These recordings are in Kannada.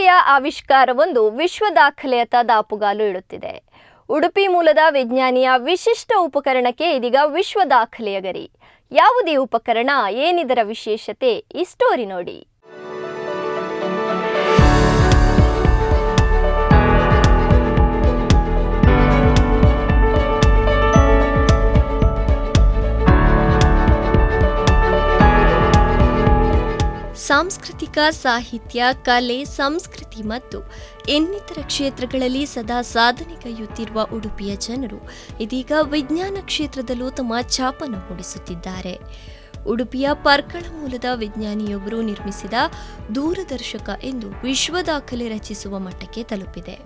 ಉಡುಪಿಯ ಆವಿಷ್ಕಾರವೊಂದು ವಿಶ್ವ ದಾಖಲೆಯತ್ತ ದಾಪುಗಾಲು ಇಡುತ್ತಿದೆ. ಉಡುಪಿ ಮೂಲದ ವಿಜ್ಞಾನಿಯ ವಿಶಿಷ್ಟ ಉಪಕರಣಕ್ಕೆ ಇದೀಗ ವಿಶ್ವ ದಾಖಲೆಯ ಗರಿ. ಯಾವುದೇ ಉಪಕರಣ, ಏನಿದರ ವಿಶೇಷತೆ, ಈ ಸ್ಟೋರಿ ನೋಡಿ. ಸಾಂಸ್ಕೃತಿಕ, ಸಾಹಿತ್ಯ, ಕಲೆ, ಸಂಸ್ಕೃತಿ ಮತ್ತು ಇನ್ನಿತರ ಕ್ಷೇತ್ರಗಳಲ್ಲಿ ಸದಾ ಸಾಧನೆಗೈಯುತ್ತಿರುವ ಉಡುಪಿಯ ಜನರು ಇದೀಗ ವಿಜ್ಞಾನ ಕ್ಷೇತ್ರದಲ್ಲೂ ತಮ್ಮ ಛಾಪನ್ನು ಮೂಡಿಸುತ್ತಿದ್ದಾರೆ. ಉಡುಪಿಯ ಪರ್ಕಳ ಮೂಲದ ವಿಜ್ಞಾನಿಯೊಬ್ಬರು ನಿರ್ಮಿಸಿದ ದೂರದರ್ಶಕ ಎಂದು ವಿಶ್ವ ದಾಖಲೆ ರಚಿಸುವ ಮಟ್ಟಕ್ಕೆ ತಲುಪಿದೆ.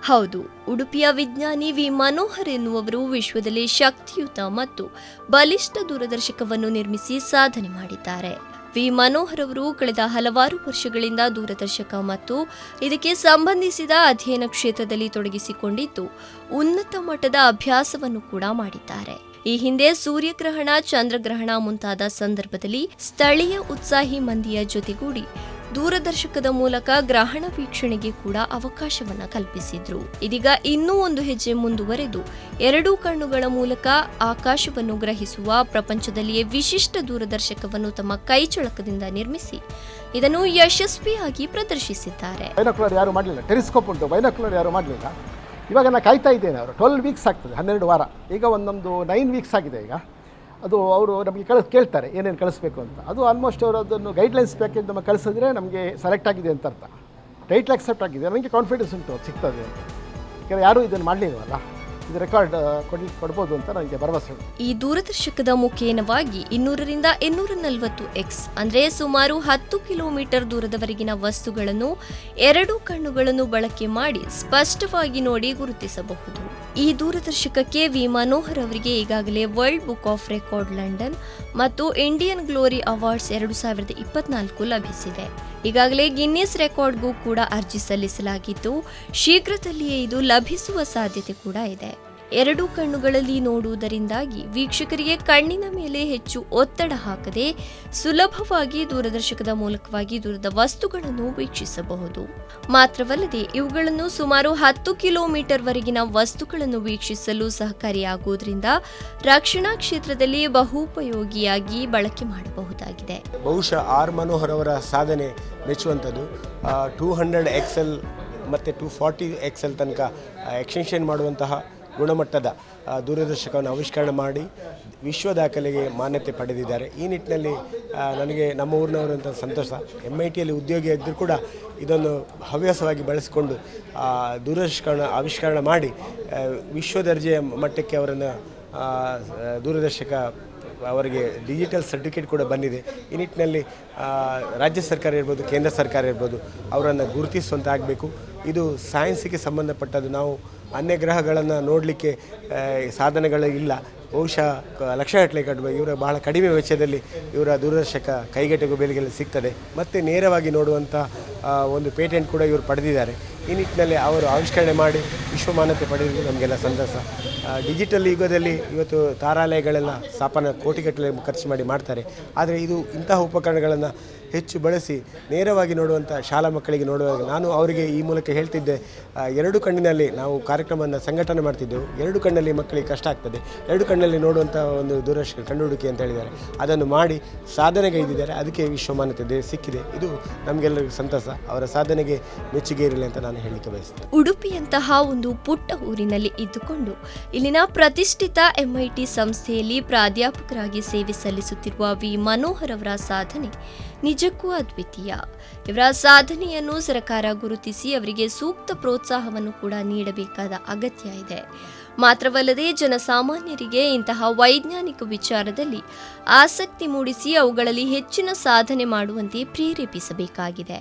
ಹೌದು, ಉಡುಪಿಯ ವಿಜ್ಞಾನಿ ವಿ ಮನೋಹರ್ ಎನ್ನುವರು ವಿಶ್ವದಲ್ಲಿ ಶಕ್ತಿಯುತ ಮತ್ತು ಬಲಿಷ್ಠ ದೂರದರ್ಶಕವನ್ನು ನಿರ್ಮಿಸಿ ಸಾಧನೆ ಮಾಡಿದ್ದಾರೆ. ವಿ ಮನೋಹರ್ ಅವರು ಕಳೆದ ಹಲವಾರು ವರ್ಷಗಳಿಂದ ದೂರದರ್ಶಕ ಮತ್ತು ಇದಕ್ಕೆ ಸಂಬಂಧಿಸಿದ ಅಧ್ಯಯನ ಕ್ಷೇತ್ರದಲ್ಲಿ ತೊಡಗಿಸಿಕೊಂಡಿದ್ದು ಉನ್ನತ ಮಟ್ಟದ ಅಭ್ಯಾಸವನ್ನು ಕೂಡ ಮಾಡಿದ್ದಾರೆ. ಈ ಹಿಂದೆ ಸೂರ್ಯಗ್ರಹಣ, ಚಂದ್ರಗ್ರಹಣ ಮುಂತಾದ ಸಂದರ್ಭದಲ್ಲಿ ಸ್ಥಳೀಯ ಉತ್ಸಾಹಿ ಮಂದಿಯ ಜೊತೆಗೂಡಿ ದೂರದರ್ಶಕದ ಮೂಲಕ ಗ್ರಹಣ ವೀಕ್ಷಣೆಗೆ ಕೂಡ ಅವಕಾಶವನ್ನ ಕಲ್ಪಿಸಿದ್ರು. ಇದೀಗ ಇನ್ನೂ ಒಂದು ಹೆಜ್ಜೆ ಮುಂದುವರೆದು 2 ಕಣ್ಣುಗಳ ಮೂಲಕ ಆಕಾಶವನ್ನು ಗ್ರಹಿಸುವ ಪ್ರಪಂಚದಲ್ಲಿಯೇ ವಿಶಿಷ್ಟ ದೂರದರ್ಶಕವನ್ನು ತಮ್ಮ ಕೈಚಳಕದಿಂದ ನಿರ್ಮಿಸಿ ಇದನ್ನು ಯಶಸ್ವಿಯಾಗಿ ಪ್ರದರ್ಶಿಸಿದ್ದಾರೆ. ಬೈನಾಕ್ಯುಲರ್ ಯಾರು ಮಾಡಲಿಲ್ಲ, ಟೆಲಿಸ್ಕೋಪ್ ಉಂಟು, ಬೈನಾಕ್ಯುಲರ್ ಯಾರು ಮಾಡಲಿಲ್ಲ. ಇವಾಗ ನಾನು ಕಾಯ್ತಾ ಇದ್ದೇನೆ. ಅವರು 12 ವೀಕ್ಸ್ ಆಗ್ತದೆ, 12 ವಾರ. ಈಗ ಒಂದೊಂದು 9 ವೀಕ್ಸ್ ಆಗಿದೆ. ಈಗ ಅದು ಅವರು ನಮಗೆ ಕೇಳ್ತಾರೆ ಏನೇನು ಕಳಿಸ್ಬೇಕು ಅಂತ. ಅದು ಆಲ್ಮೋಸ್ಟ್ ಅವರು ಅದನ್ನು ಗೈಡ್ಲೈನ್ಸ್ ಪ್ಯಾಕೇಜ್ ನಮಗೆ ಕಳಿಸಿದ್ರೆ ನಮಗೆ ಸೆಲೆಕ್ಟ್ ಆಗಿದೆ ಅಂತ ಅರ್ಥ. ಟೈಟ್ಲ್ ಆಕ್ಸೆಪ್ಟ್ ಆಗಿದೆ, ನನಗೆ ಕಾನ್ಫಿಡೆನ್ಸ್ ಉಂಟು ಸಿಗ್ತದೆ ಅಂತ. ಯಾಕಂದರೆ ಯಾರೂ ಇದನ್ನು ಮಾಡಲಿಲ್ವಲ್ಲ, ಇದು ರೆಕಾರ್ಡ್ ಕೊಡ್ಬೋದು ಅಂತ ನನಗೆ ಭರವಸೆ. ಈ ದೂರದರ್ಶಕದ ಮುಖೇನವಾಗಿ 200ರಿಂದ 240 ಎಕ್ಸ್ ಅಂದರೆ ಸುಮಾರು 10 ಕಿಲೋಮೀಟರ್ ದೂರದವರೆಗಿನ ವಸ್ತುಗಳನ್ನು 2 ಕಣ್ಣುಗಳನ್ನು ಬಳಕೆ ಮಾಡಿ ಸ್ಪಷ್ಟವಾಗಿ ನೋಡಿ ಗುರುತಿಸಬಹುದು. ಈ ದೂರದರ್ಶಕಕ್ಕೆ ವಿ ಮನೋಹರ್ ಅವರಿಗೆ ಈಗಾಗಲೇ world book of record London ಮತ್ತು ಇಂಡಿಯನ್ ಗ್ಲೋರಿ ಅವಾರ್ಡ್ಸ್ 2024 ಲಭಿಸಿದೆ. ಈಗಾಗಲೇ ಗಿನ್ನಿಸ್ ರೆಕಾರ್ಡ್ಗೂ ಕೂಡ ಅರ್ಜಿ ಸಲ್ಲಿಸಲಾಗಿದ್ದು ಶೀಘ್ರದಲ್ಲಿಯೇ ಇದು ಲಭಿಸುವ ಸಾಧ್ಯತೆ ಕೂಡ ಇದೆ. 2 ಕಣ್ಣುಗಳಲ್ಲಿ ನೋಡುವುದರಿಂದಾಗಿ ವೀಕ್ಷಕರಿಗೆ ಕಣ್ಣಿನ ಮೇಲೆ ಹೆಚ್ಚು ಒತ್ತಡ ಹಾಕದೆ ಸುಲಭವಾಗಿ ದೂರದರ್ಶಕದ ಮೂಲಕವಾಗಿ ದೂರದ ವಸ್ತುಗಳನ್ನು ವೀಕ್ಷಿಸಬಹುದು. ಮಾತ್ರವಲ್ಲದೆ ಇವುಗಳನ್ನು ಸುಮಾರು 10 ಕಿಲೋಮೀಟರ್ ವರೆಗಿನ ವಸ್ತುಗಳನ್ನು ವೀಕ್ಷಿಸಲು ಸಹಕಾರಿಯಾಗುವುದರಿಂದ ರಕ್ಷಣಾ ಕ್ಷೇತ್ರದಲ್ಲಿ ಬಹುಪಯೋಗಿಯಾಗಿ ಬಳಕೆ ಮಾಡಬಹುದಾಗಿದೆ. ಬಹುಶಃ ಆರ್ ಮನೋಹರ್ ಅವರ ಸಾಧನೆ ಮೆಚ್ಚುವಂಥದ್ದು. 200 XL ಮತ್ತು 240 XL ತನಕ ಎಕ್ಸ್ಟೆನ್ಷನ್ ಮಾಡುವಂತಹ ಗುಣಮಟ್ಟದ ದೂರದರ್ಶಕವನ್ನು ಆವಿಷ್ಕರಣ ಮಾಡಿ ವಿಶ್ವ ದಾಖಲೆಗೆ ಮಾನ್ಯತೆ ಪಡೆದಿದ್ದಾರೆ. ಈ ನಿಟ್ಟಿನಲ್ಲಿ ನನಗೆ ನಮ್ಮ ಊರಿನವರು ಅಂತ ಸಂತೋಷ. MITಯಲ್ಲಿ ಉದ್ಯೋಗಿ ಇದ್ದರೂ ಕೂಡ ಇದನ್ನು ಹವ್ಯಾಸವಾಗಿ ಬಳಸಿಕೊಂಡು ದೂರದರ್ಶಕವನ್ನು ಆವಿಷ್ಕರಣ ಮಾಡಿ ವಿಶ್ವ ದರ್ಜೆಯ ಮಟ್ಟಕ್ಕೆ ಅವರನ್ನು ದೂರದರ್ಶಕ ಅವರಿಗೆ ಡಿಜಿಟಲ್ ಸರ್ಟಿಫಿಕೇಟ್ ಕೂಡ ಬಂದಿದೆ. ಈ ನಿಟ್ಟಿನಲ್ಲಿ ರಾಜ್ಯ ಸರ್ಕಾರ ಇರ್ಬೋದು, ಕೇಂದ್ರ ಸರ್ಕಾರ ಇರ್ಬೋದು, ಅವರನ್ನು ಗುರುತಿಸುವಂತಾಗಬೇಕು. ಇದು ಸೈನ್ಸಿಗೆ ಸಂಬಂಧಪಟ್ಟದ್ದು. ನಾವು ಅನ್ಯ ಗ್ರಹಗಳನ್ನು ನೋಡಲಿಕ್ಕೆ ಸಾಧನಗಳು ಇಲ್ಲ. ಬಹುಶಃ ಲಕ್ಷಗಟ್ಟಲೆ ಕಟ್ಟಬೇಕು. ಇವರ ಬಹಳ ಕಡಿಮೆ ವೆಚ್ಚದಲ್ಲಿ ಇವರ ದೂರದರ್ಶಕ ಕೈಗೆಟುಕುವ ಬೆಲೆಯಲ್ಲಿ ಸಿಗ್ತದೆ. ಮತ್ತು ನೇರವಾಗಿ ನೋಡುವಂಥ ಒಂದು ಪೇಟೆಂಟ್ ಕೂಡ ಇವರು ಪಡೆದಿದ್ದಾರೆ. ಈ ನಿಟ್ಟಿನಲ್ಲಿ ಅವರು ಆವಿಷ್ಕರಣೆ ಮಾಡಿ ವಿಶ್ವಮಾನ್ಯತೆ ಪಡೆದಿದ್ದು ನಮಗೆಲ್ಲ ಸಂತಸ. ಡಿಜಿಟಲ್ ಯುಗದಲ್ಲಿ ಇವತ್ತು ತಾರಾಲಯಗಳೆಲ್ಲ ಸ್ಥಾಪನ ಕೋಟಿಗಟ್ಟಲೆ ಖರ್ಚು ಮಾಡಿ ಮಾಡ್ತಾರೆ. ಆದರೆ ಇದು ಇಂತಹ ಉಪಕರಣಗಳನ್ನು ಹೆಚ್ಚು ಬಳಸಿ ನೇರವಾಗಿ ನೋಡುವಂಥ ಶಾಲಾ ಮಕ್ಕಳಿಗೆ ನೋಡುವಾಗ ನಾನು ಅವರಿಗೆ ಈ ಮೂಲಕ ಹೇಳ್ತಿದ್ದೆ, 2 ಕಣ್ಣಿನಲ್ಲಿ ನಾವು ಕಾರ್ಯಕ್ರಮವನ್ನು ಸಂಘಟನೆ ಮಾಡ್ತಿದ್ದೆವು. 2 ಕಣ್ಣಲ್ಲಿ ಮಕ್ಕಳಿಗೆ ಕಷ್ಟ ಆಗ್ತದೆ, 2 ಕಣ್ಣಲ್ಲಿ ನೋಡುವಂಥ ಒಂದು ದೂರದರ್ಶಕ ಕಂಡುಹುಡುಕಿ ಅಂತ ಹೇಳಿದ್ದಾರೆ. ಅದನ್ನು ಮಾಡಿ ಸಾಧನೆಗೈದಿದ್ದಾರೆ. ಅದಕ್ಕೆ ವಿಶ್ವಮಾನ್ಯತೆ ಸಿಕ್ಕಿದೆ. ಇದು ನಮಗೆಲ್ಲರಿಗೂ ಸಂತಸ. ಅವರ ಸಾಧನೆಗೆ ಮೆಚ್ಚುಗೆ ಇರಲಿ ಅಂತ ನಾನು ಹೇಳಲಿಕ್ಕೆ ಬಯಸ್ತೇನೆ. ಉಡುಪಿಯಂತಹ ಒಂದು ಪುಟ್ಟ ಊರಿನಲ್ಲಿ ಇದ್ದುಕೊಂಡು ಇಲ್ಲಿನ ಪ್ರತಿಷ್ಠಿತ MIT ಸಂಸ್ಥೆಯಲ್ಲಿ ಪ್ರಾಧ್ಯಾಪಕರಾಗಿ ಸೇವೆ ಸಲ್ಲಿಸುತ್ತಿರುವ ವಿ ಮನೋಹರ್ ಅವರ ಸಾಧನೆ ನಿಜಕ್ಕೂ ಅದ್ವಿತೀಯ. ಇವರ ಸಾಧನೆಯನ್ನು ಸರ್ಕಾರ ಗುರುತಿಸಿ ಅವರಿಗೆ ಸೂಕ್ತ ಪ್ರೋತ್ಸಾಹವನ್ನು ಕೂಡ ನೀಡಬೇಕಾದ ಅಗತ್ಯ ಇದೆ. ಮಾತ್ರವಲ್ಲದೆ ಜನಸಾಮಾನ್ಯರಿಗೆ ಇಂತಹ ವೈಜ್ಞಾನಿಕ ವಿಚಾರದಲ್ಲಿ ಆಸಕ್ತಿ ಮೂಡಿಸಿ ಅವುಗಳಲ್ಲಿ ಹೆಚ್ಚಿನ ಸಾಧನೆ ಮಾಡುವಂತೆ ಪ್ರೇರೇಪಿಸಬೇಕಾಗಿದೆ.